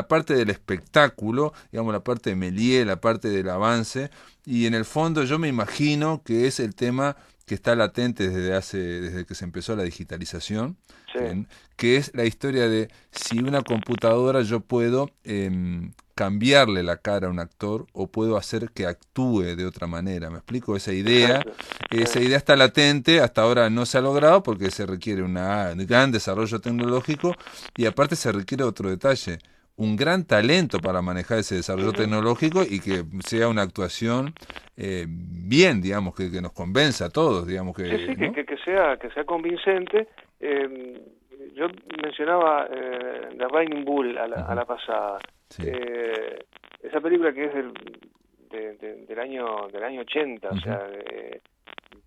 [SPEAKER 1] parte del espectáculo, digamos, la parte de Méliès, la parte del avance, y en el fondo yo me imagino que es el tema que está latente desde que se empezó la digitalización,
[SPEAKER 3] Sí.
[SPEAKER 1] que es la historia de si una computadora yo puedo cambiarle la cara a un actor o puedo hacer que actúe de otra manera. ¿Me explico? Esa idea está latente, hasta ahora no se ha logrado porque se requiere un gran desarrollo tecnológico y aparte se requiere otro detalle, un gran talento para manejar ese desarrollo tecnológico y que sea una actuación bien, digamos, que nos convenza a todos, digamos que,
[SPEAKER 3] Sí,
[SPEAKER 1] ¿no?
[SPEAKER 3] que sea convincente. Yo mencionaba The Raging Bull a la pasada.
[SPEAKER 1] Sí.
[SPEAKER 3] Esa película que es del año 80, o sea,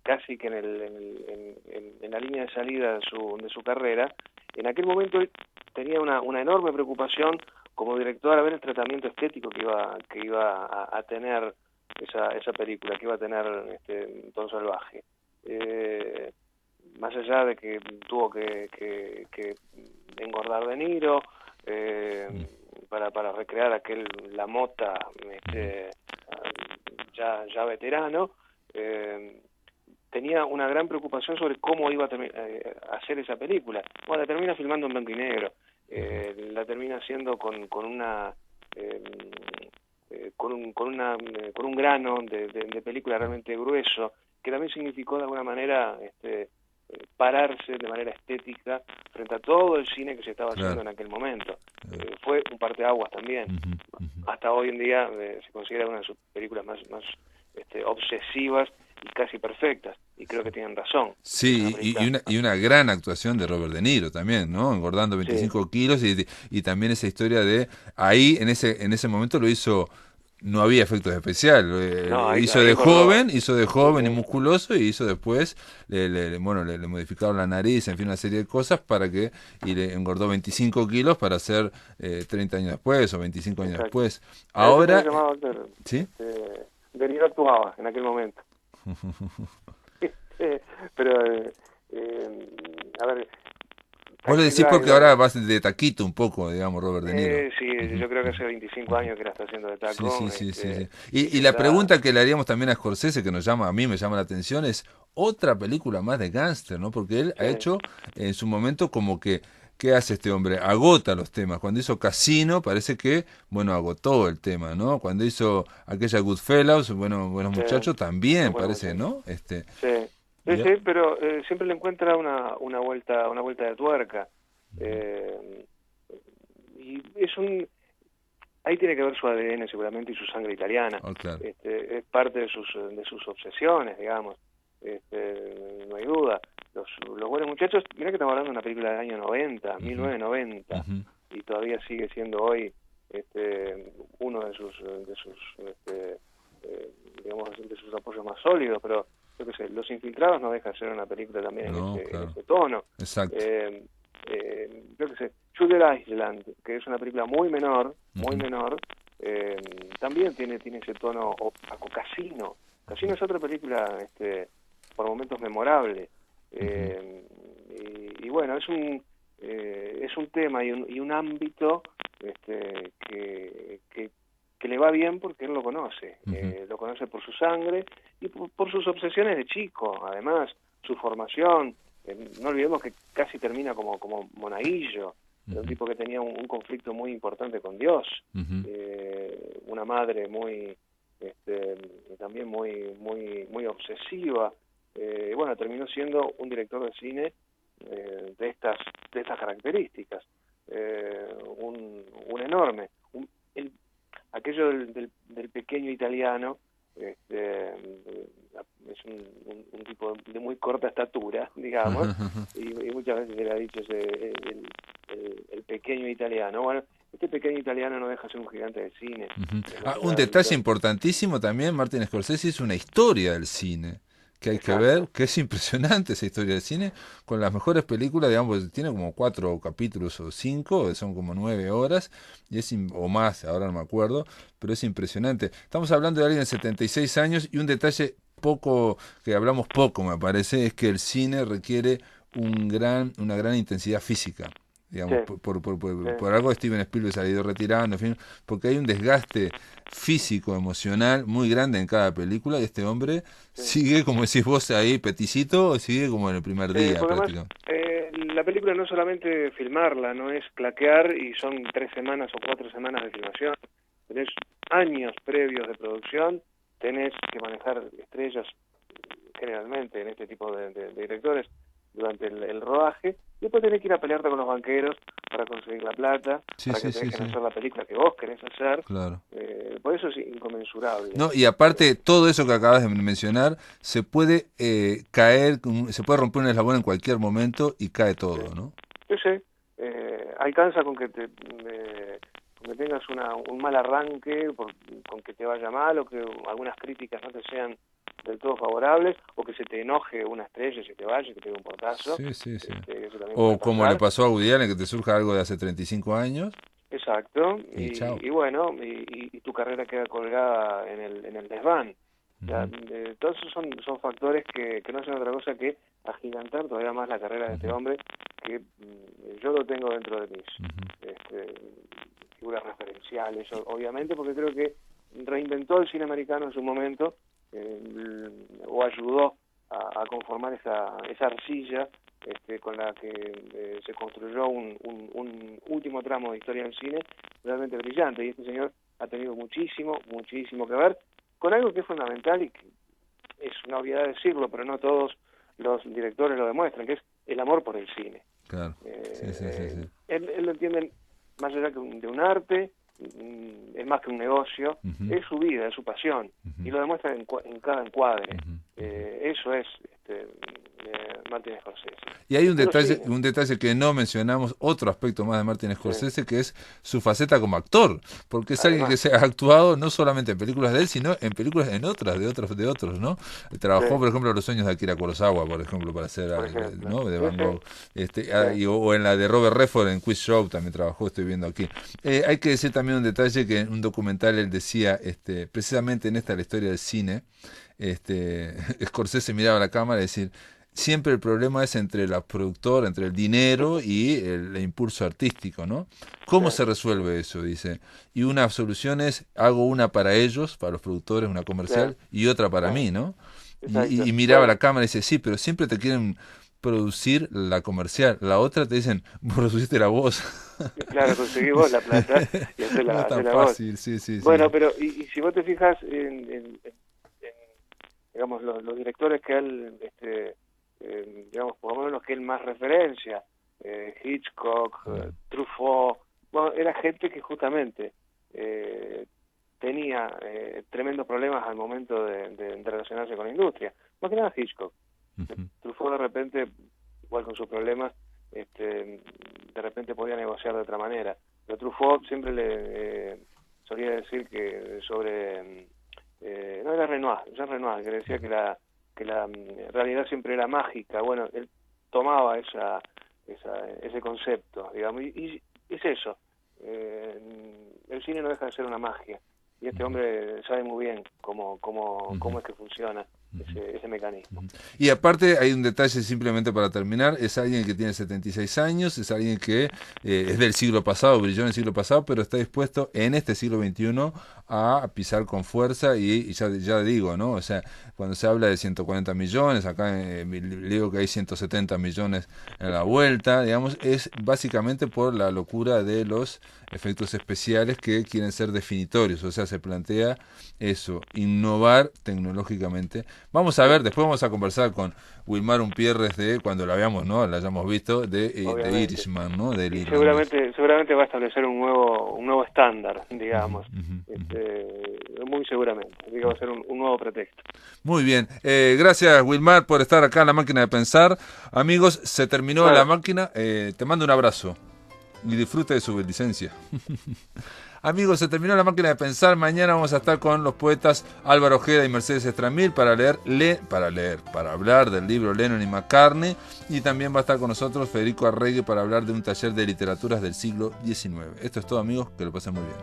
[SPEAKER 3] casi que en la línea de salida de su carrera. En aquel momento él tenía una enorme preocupación como director a ver el tratamiento estético que iba a tener esa película, que iba a tener Don Salvaje. Más allá de que tuvo que engordar De Niro para recrear la Mota ya veterano, tenía una gran preocupación sobre cómo iba a hacer esa película. Bueno, la termina filmando en blanco y negro, la termina haciendo con un grano de película realmente grueso, que también significó de alguna manera pararse de manera estética frente a todo el cine que se estaba haciendo en aquel momento. Fue un parteaguas también. Hasta hoy en día se considera una de sus películas más obsesivas y casi perfectas, y creo que tienen razón.
[SPEAKER 1] Sí, y una gran actuación de Robert De Niro también, ¿no? Engordando 25 kilos y también esa historia ahí en ese momento lo hizo. No había efectos especiales, hizo de joven y musculoso, y hizo después, le modificaron la nariz, en fin, una serie de cosas y le engordó 25 kilos para hacer 30 años después o 25 años después. Ahora, ¿sí?
[SPEAKER 3] De Niro actuaba en aquel momento. Pero, a ver...
[SPEAKER 1] Vos lo decís porque ahora vas de taquito un poco, digamos, Robert De Niro.
[SPEAKER 3] Sí, yo creo que hace 25 años que la está haciendo de tacón.
[SPEAKER 1] Sí. Y la pregunta que le haríamos también a Scorsese, que a mí me llama la atención, es otra película más de gángster, ¿no? Porque él ha hecho en su momento como que, ¿qué hace este hombre? Agota los temas. Cuando hizo Casino, parece que, agotó el tema, ¿no? Cuando hizo aquella Goodfellas, Buenos Muchachos, también parece, ¿no?
[SPEAKER 3] Sí, pero siempre le encuentra una vuelta de tuerca. Y ahí tiene que ver su ADN seguramente y su sangre italiana.
[SPEAKER 1] Claro.
[SPEAKER 3] Es parte de sus obsesiones, digamos. No hay duda. Los Buenos Muchachos, mirá que estamos hablando de una película del año 90, 1990, y todavía sigue siendo hoy uno de sus apoyos más sólidos, pero yo qué sé, Los Infiltrados no deja de ser una película también en ese tono.
[SPEAKER 1] Exacto.
[SPEAKER 3] Yo qué sé, Shooter Island, que es una película muy menor, también tiene ese tono opaco. Casino es otra película por momentos memorable. Y bueno, es un tema y un ámbito que le va bien porque él lo conoce. Lo conoce por su sangre y por sus obsesiones de chico, además, su formación. No olvidemos que casi termina como monaguillo, un tipo que tenía un conflicto muy importante con Dios, una madre también muy obsesiva. Bueno, terminó siendo un director de cine de estas características, un enorme. Aquello del pequeño italiano, es un tipo de muy corta estatura, digamos, y muchas veces se le ha dicho el pequeño italiano. Bueno, este pequeño italiano no deja de ser un gigante del cine.
[SPEAKER 1] Un detalle importantísimo también, Martin Scorsese, es una historia del cine que hay que ver, que es impresionante esa historia del cine, con las mejores películas, digamos, tiene como 4 capítulos o 5, son como 9 horas, o más, ahora no me acuerdo, pero es impresionante. Estamos hablando de alguien de 76 años, y un detalle que hablamos poco, me parece, es que el cine requiere una gran intensidad física. digamos,
[SPEAKER 3] Sí.
[SPEAKER 1] por algo Steven Spielberg se ha ido retirando, en fin, porque hay un desgaste físico, emocional muy grande en cada película y este hombre sigue, como decís vos ahí, peticito, o sigue como en el primer día
[SPEAKER 3] Porque además,
[SPEAKER 1] prácticamente.
[SPEAKER 3] la película no es solamente filmarla, no es claquear y son 3 semanas o 4 semanas de filmación. Tenés años previos de producción, tenés que manejar estrellas generalmente en este tipo de directores durante el rodaje, y después tenés que ir a pelearte con los banqueros para conseguir la plata,
[SPEAKER 1] Sí,
[SPEAKER 3] para
[SPEAKER 1] sí,
[SPEAKER 3] que te
[SPEAKER 1] sí,
[SPEAKER 3] dejen
[SPEAKER 1] sí.
[SPEAKER 3] hacer la película que vos querés hacer.
[SPEAKER 1] Claro.
[SPEAKER 3] Por eso es inconmensurable.
[SPEAKER 1] No, y aparte, todo eso que acabas de mencionar, se puede caer, se puede romper un eslabón en cualquier momento y cae todo, ¿no?
[SPEAKER 3] Yo sé, alcanza con que con que tengas un mal arranque, con que te vaya mal, o que algunas críticas no te sean del todo favorables, o que se te enoje una estrella y se te vaya, que te dé un portazo.
[SPEAKER 1] Sí, sí, sí.
[SPEAKER 3] Eso también
[SPEAKER 1] O
[SPEAKER 3] puede
[SPEAKER 1] como le
[SPEAKER 3] pasar.
[SPEAKER 1] pasó a Woody Allen, que te surja algo de hace 35 años
[SPEAKER 3] Exacto,
[SPEAKER 1] y chao.
[SPEAKER 3] y bueno, y tu carrera queda colgada en el desván. O sea, todos esos son factores que no hacen otra cosa que agigantar todavía más la carrera de este hombre, que yo lo tengo dentro de mis figuras referenciales, obviamente, porque creo que reinventó el cine americano en su momento, o ayudó a conformar esa arcilla con la que se construyó un último tramo de historia del cine realmente brillante, y este señor ha tenido muchísimo que ver con algo que es fundamental y que es una obviedad decirlo, pero no todos los directores lo demuestran, que es el amor por el cine.
[SPEAKER 1] Claro. Sí.
[SPEAKER 3] Él lo entiende más allá que de un arte, es más que un negocio, es su vida, es su pasión, y lo demuestra en cada encuadre. Eso es Martin Scorsese.
[SPEAKER 1] Y hay un detalle que no mencionamos, otro aspecto más de Martin Scorsese, que es su faceta como actor, porque es alguien que se ha actuado no solamente en películas de él, sino en películas de otros, ¿no? Trabajó, por ejemplo, en Los sueños de Akira Kurosawa, por ejemplo, para hacer, ¿no? De Van Gogh, o en la de Robert Redford en Quiz Show también trabajó, estoy viendo aquí. Hay que decir también un detalle que en un documental él decía, precisamente en esta la historia del cine, Scorsese miraba a la cámara y decir, siempre el problema es entre la productora, entre el dinero y el impulso artístico, ¿no? ¿Cómo se resuelve eso? Dice. Y una solución es, hago una para ellos, para los productores, una comercial, y otra para mí, ¿no? Y miraba a la cámara y dice, sí, pero siempre te quieren producir la comercial, la otra te dicen, produciste la voz.
[SPEAKER 3] Claro, conseguí vos la plata y hacer la,
[SPEAKER 1] no es tan
[SPEAKER 3] fácil,
[SPEAKER 1] voz. Sí.
[SPEAKER 3] Bueno, pero y si vos te fijas digamos, los directores que él, digamos, por lo menos los que él más referencia, Hitchcock, Truffaut, bueno, era gente que justamente tenía tremendos problemas al momento de relacionarse con la industria. Más que nada Hitchcock. Truffaut de repente, igual con sus problemas, de repente podía negociar de otra manera. Pero Truffaut siempre le solía decir que sobre... no era Jean Renoir, que decía que la realidad siempre era mágica. Bueno, él tomaba ese concepto, digamos, y es eso. El cine no deja de ser una magia, y este hombre sabe muy bien cómo es que funciona ese mecanismo.
[SPEAKER 1] Y aparte hay un detalle simplemente para terminar, es alguien que tiene 76 años, es alguien que es del siglo pasado, brilló en el siglo pasado, pero está dispuesto en este siglo XXI a pisar con fuerza y ya digo, ¿no? O sea, cuando se habla de 140 millones, acá digo que hay 170 millones en la vuelta, digamos, es básicamente por la locura de los efectos especiales que quieren ser definitorios, o sea, se plantea eso, innovar tecnológicamente. Vamos a ver, después vamos a conversar con Wilmar Umpierres de cuando la veamos, ¿no? La hayamos visto, de Irishman, ¿no? Y
[SPEAKER 3] seguramente va a establecer un nuevo estándar, digamos. Muy seguramente. Digo, va a ser un nuevo pretexto.
[SPEAKER 1] Muy bien. Gracias, Wilmar, por estar acá en La Máquina de Pensar. Amigos, se terminó La Máquina. Te mando un abrazo y disfruta de su licencia. Amigos, se terminó La Máquina de Pensar. Mañana vamos a estar con los poetas Álvaro Ojeda y Mercedes Estramil para hablar del libro Lennon y McCartney, y también va a estar con nosotros Federico Arregui para hablar de un taller de literaturas del siglo XIX. Esto es todo, amigos, que lo pasen muy bien.